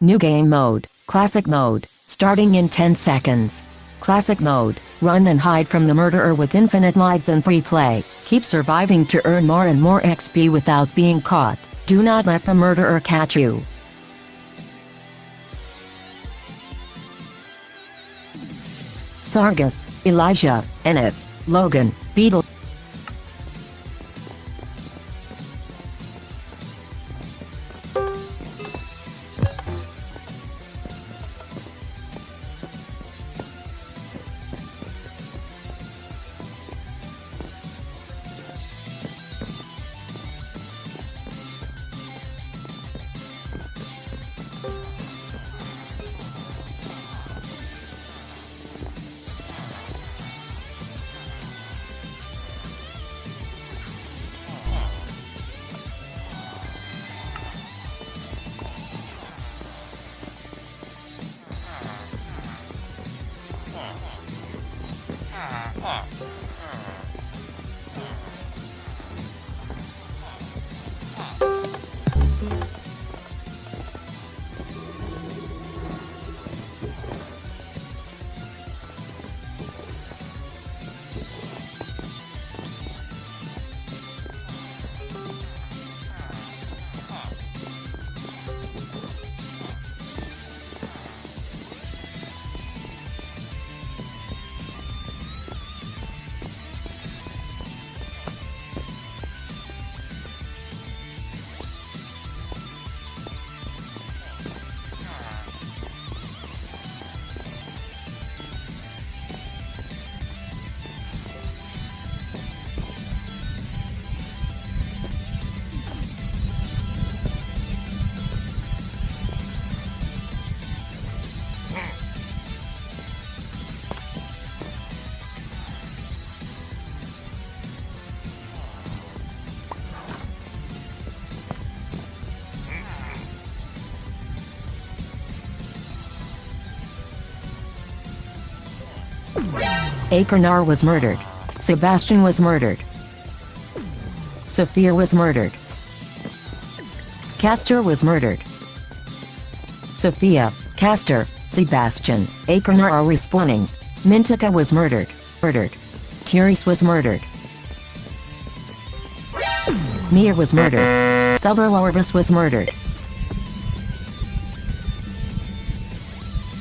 New game mode, Classic mode, starting in 10 seconds. Classic mode, run and hide from the murderer with infinite lives and free play. Keep surviving to earn more and more XP without being caught. Do not let the murderer catch you. Sargus, Elijah, Enif, Logan, Beetle. Akernar was murdered. Sebastian was murdered. Sophia was murdered. Castor was murdered. Sophia, Castor, Sebastian, Akernar are respawning. Mintika was murdered. Therese was murdered. Mia was murdered. Subroorvis was murdered.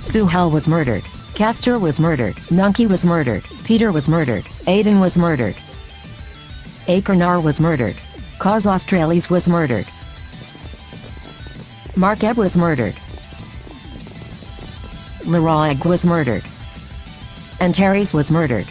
Suhel was murdered. Castor was murdered. Nunky was murdered. Peter was murdered. Aiden was murdered. Akernar was murdered. Cause Australis was murdered. Markeb was murdered. Leroig was murdered. Antares was murdered.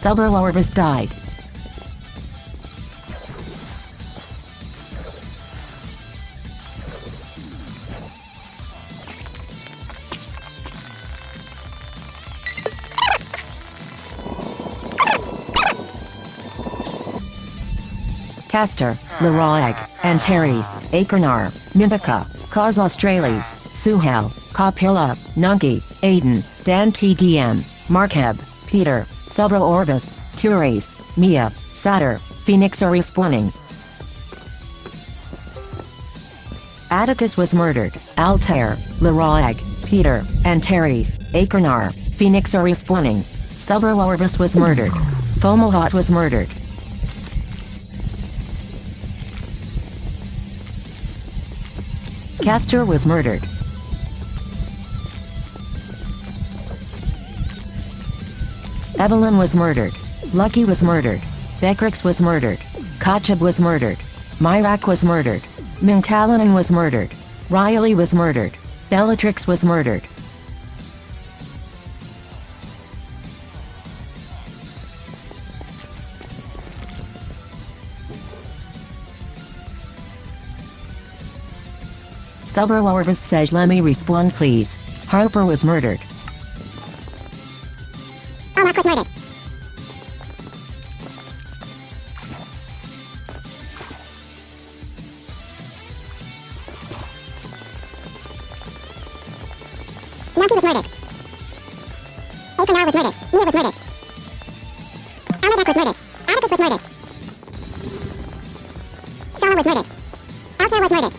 Subroorvis died. Castor, Leroig, Antares, Akernar, Mintika, Cause Australis, Suhel, Kapila, Nunky, Aiden, Dan TDM, Markeb, Peter, Subroorvis, Therese, Mia, Satyr, Phoenix are respawning. Atticus was murdered. Altair, Leroig, Peter, Antares, Akernar, Phoenix are respawning. Subroorvis was murdered. Fomalhaut was murdered. Castor was murdered. Evelyn was murdered. Lucky was murdered. Bekrix was murdered. Kachab was murdered. Myrak was murdered. Minkalanen was murdered. Riley was murdered. Bellatrix was murdered. Subroorvis says let me respawn please. Harper was murdered. Warlock was murdered. Nagi was murdered. Akranar was murdered. Mia was murdered. Almedek was murdered. Atticus was murdered. Shala was murdered. Altair was murdered.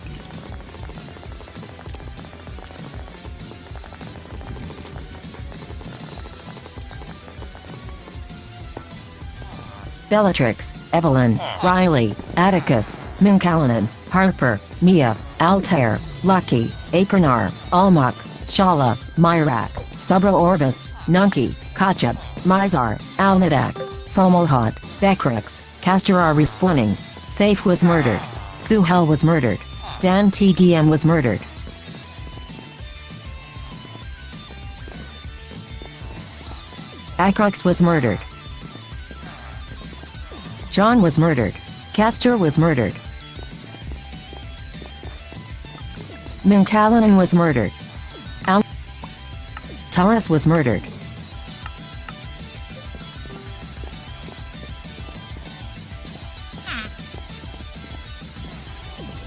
Bellatrix, Evelyn, Riley, Atticus, Mincallanan, Harper, Mia, Altair, Lucky, Akranar, Almok, Shala, Myrak, Subra Orvis, Nunki, Kachab, Mizar, Almedek, Fomalhaut, Becrix, Casterar respawning. Safe was murdered. Suhel was murdered. Dan TDM was murdered. Acrox was murdered. John was murdered. Castor was murdered. Mincallanan was murdered. Taurus was murdered.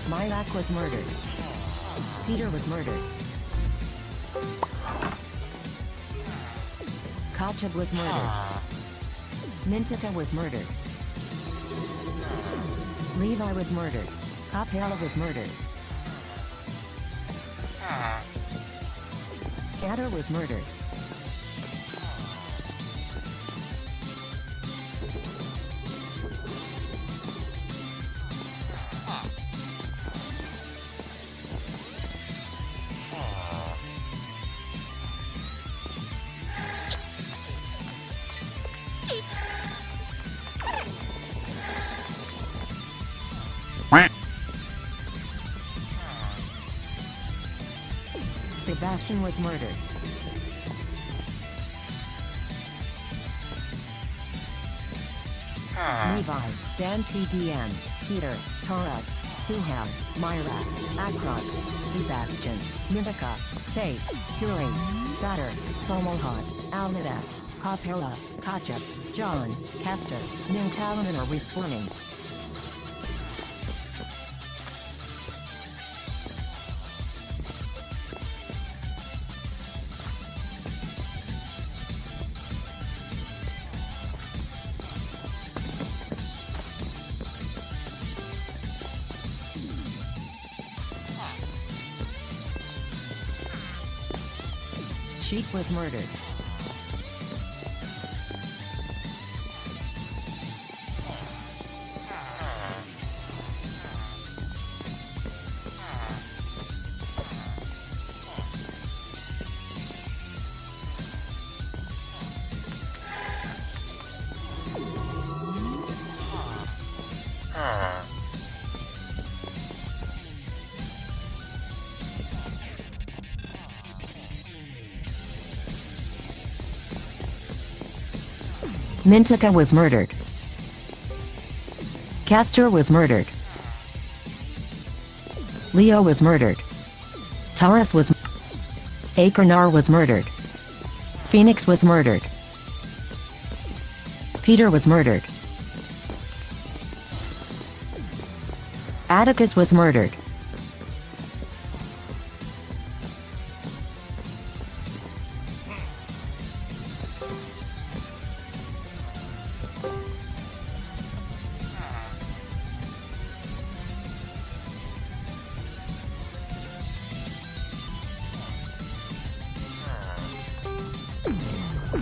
Myrak was murdered. Peter was murdered. Kachab was murdered. Mintika was murdered. Levi was murdered. Kapela was murdered. Satyr was murdered. Sebastian was murdered. Levi, Dan TDM, Peter, Taurus, Suhel, Myra, Acrox, Sebastian, Mimika, Safe, Therese, Satyr, Fomalhaut, Almeda, Kapela, Kachab, John, Castor, Mincallanan are respawning. Sheik was murdered. Mintika was murdered. Castor was murdered. Leo was murdered. Taurus was Akranar was murdered. Phoenix was murdered. Peter was murdered. Atticus was murdered.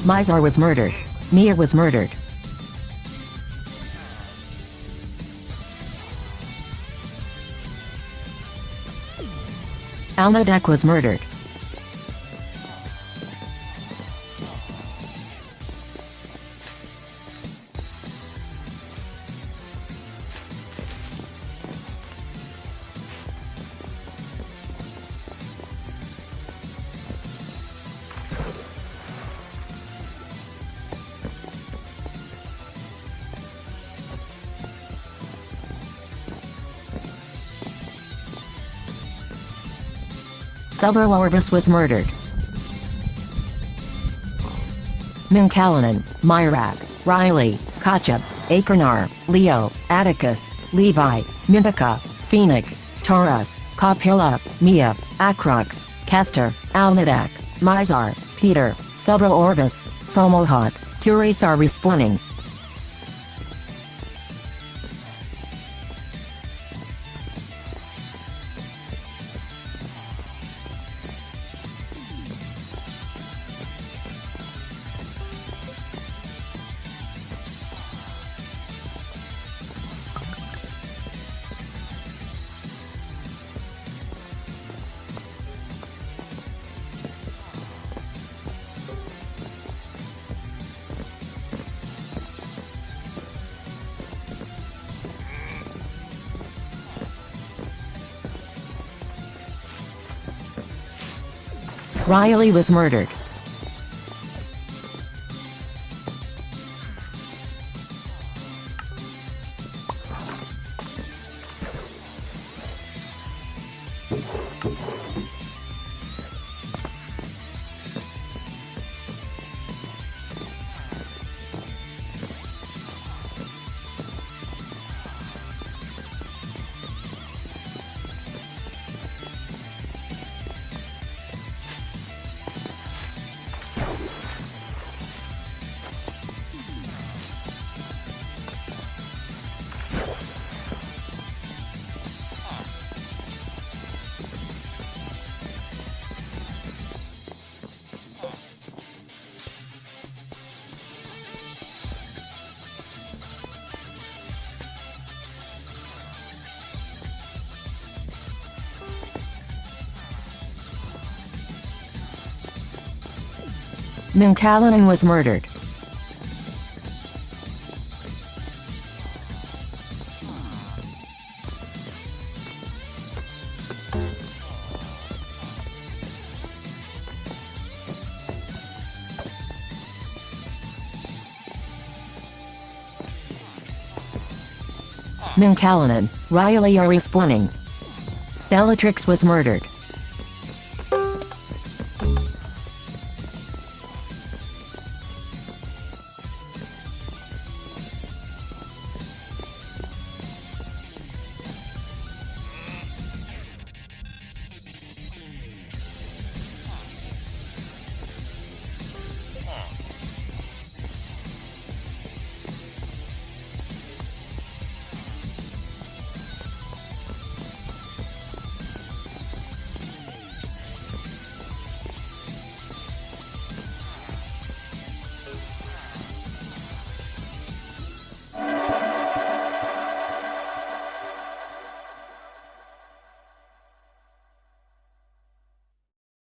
Mizar was murdered. Mia was murdered. Almedek was murdered. Subra Orbis was murdered. Mincallanan, Myrak, Riley, Kachab, Akernar, Leo, Atticus, Levi, Mintica, Phoenix, Taurus, Copilla, Mia, Acrox, Castor, Alnidak, Mizar, Peter, Subro Orbis, Fomohot, Turis are respawning. Riley was murdered. Mincallanan was murdered. Mincallanan, Riley are respawning. Bellatrix was murdered.